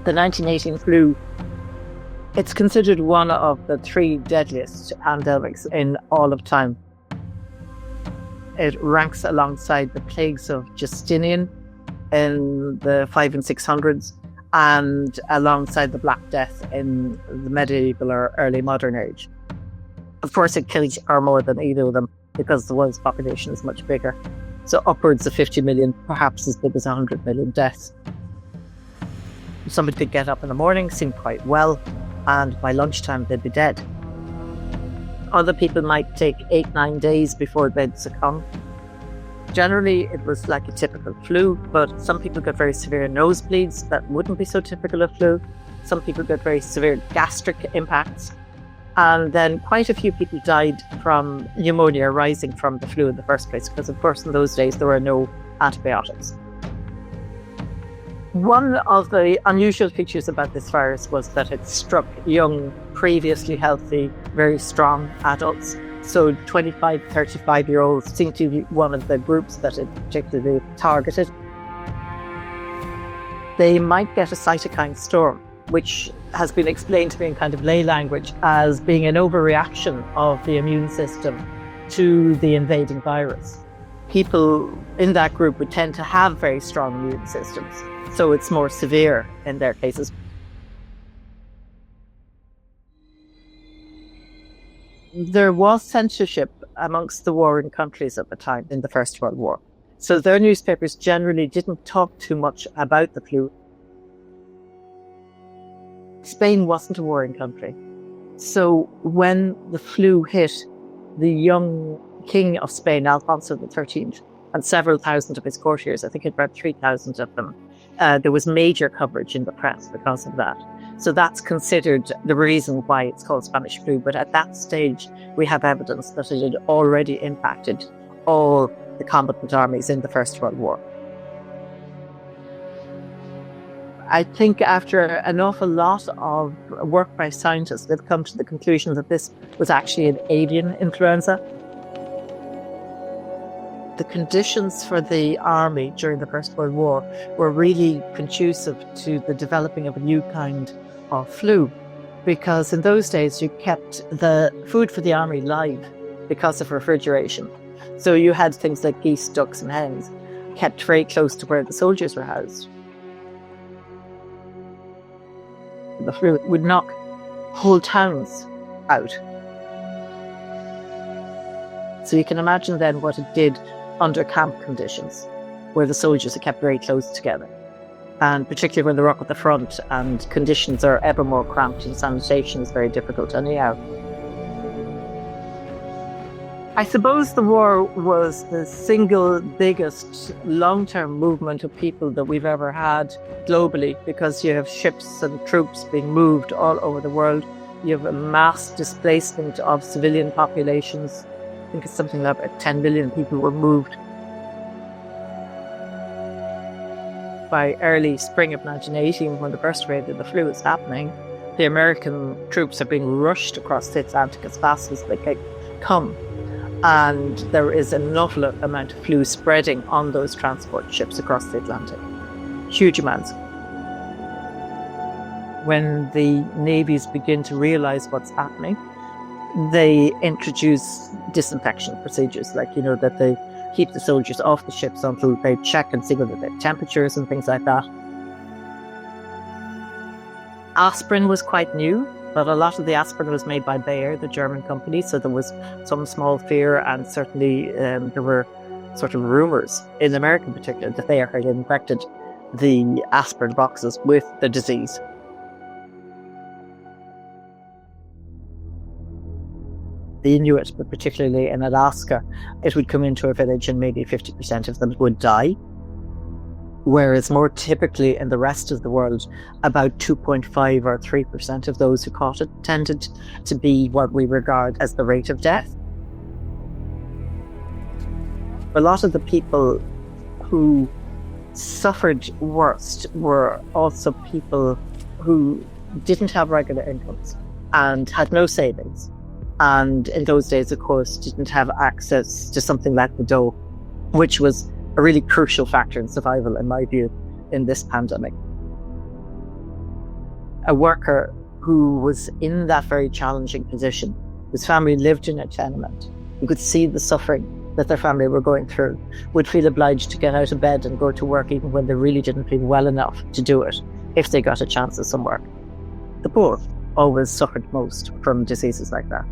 The 1918 flu, it's considered one of the 3 deadliest pandemics in all of time. It ranks alongside the plagues of Justinian in the 500s and 600s, and alongside the Black Death in the medieval or early modern age. Of course, it killed far more than either of them because the world's population is much bigger. So upwards of 50 million, perhaps as big as 100 million deaths. Somebody could get up in the morning, seem quite well, and by lunchtime they'd be dead. Other people might take 8-9 days before they'd succumb. Generally, it was like a typical flu, but some people got very severe nosebleeds that wouldn't be so typical of flu. Some people got very severe gastric impacts. And then quite a few people died from pneumonia arising from the flu in the first place, because of course in those days there were no antibiotics. One of the unusual features about this virus was that it struck young, previously healthy, very strong adults. So 25, 35-year-olds seem to be one of the groups that it particularly targeted. They might get a cytokine storm, which has been explained to me in kind of lay language as being an overreaction of the immune system to the invading virus. People in that group would tend to have very strong immune systems, so it's more severe in their cases. There was censorship amongst the warring countries at the time in the First World War. So their newspapers generally didn't talk too much about the flu. Spain wasn't a warring country. So when the flu hit, the young king of Spain, Alfonso XIII, and several thousand of his courtiers, I think about 3,000 of them, there was major coverage in the press because of that. So that's considered the reason why it's called Spanish flu. But at that stage, we have evidence that it had already impacted all the combatant armies in the First World War. I think after an awful lot of work by scientists, they've come to the conclusion that this was actually an avian influenza. The conditions for the army during the First World War were really conducive to the developing of a new kind of flu, because in those days you kept the food for the army live because of refrigeration. So you had things like geese, ducks and hens kept very close to where the soldiers were housed. The flu would knock whole towns out. So you can imagine then what it did under camp conditions, where the soldiers are kept very close together. And particularly when they're up at the front and conditions are ever more cramped and sanitation is very difficult anyhow. I suppose the war was the single biggest long-term movement of people that we've ever had globally, because you have ships and troops being moved all over the world. You have a mass displacement of civilian populations. I think it's something like about 10 million people were moved. By early spring of 1918, when the first wave of the flu was happening, the American troops are being rushed across the Atlantic as fast as they can come. And there is an awful amount of flu spreading on those transport ships across the Atlantic. Huge amounts. When the navies begin to realize what's happening, they introduce disinfection procedures, like, that they keep the soldiers off the ships until they check and see whether they have temperatures and things like that. Aspirin was quite new, but a lot of the aspirin was made by Bayer, the German company, so there was some small fear, and certainly there were sort of rumours, in America in particular, that they had infected the aspirin boxes with the disease. The Inuit, but particularly in Alaska, it would come into a village and maybe 50% of them would die. Whereas more typically in the rest of the world, about 2.5 or 3% of those who caught it tended to be what we regard as the rate of death. A lot of the people who suffered worst were also people who didn't have regular incomes and had no savings. And in those days, of course, didn't have access to something like the dough, which was a really crucial factor in survival, in my view, in this pandemic. a worker who was in that very challenging position, whose family lived in a tenement, who could see the suffering that their family were going through, would feel obliged to get out of bed and go to work even when they really didn't feel well enough to do it, if they got a chance at some work. The poor always suffered most from diseases like that.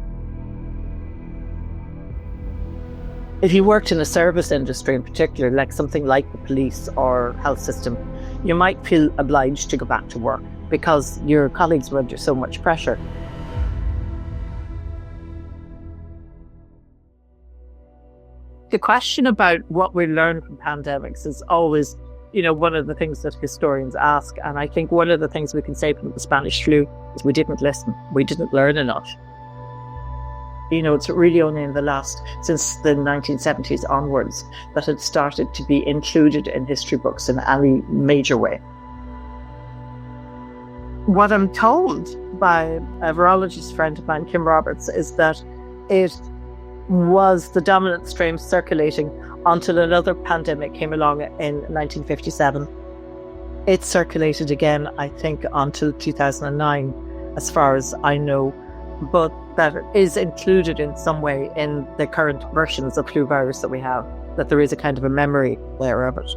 If you worked in a service industry in particular, like something like the police or health system, you might feel obliged to go back to work because your colleagues were under so much pressure. The question about what we learn from pandemics is always, one of the things that historians ask. And I think one of the things we can say from the Spanish flu is we didn't listen. We didn't learn enough. It's really only since the 1970s onwards, that it started to be included in history books in any major way. What I'm told by a virologist friend of mine, Kim Roberts, is that it was the dominant strain circulating until another pandemic came along in 1957. It circulated again, I think, until 2009, as far as I know, but that it is included in some way in the current versions of flu virus that we have, that there is a kind of a memory there of it.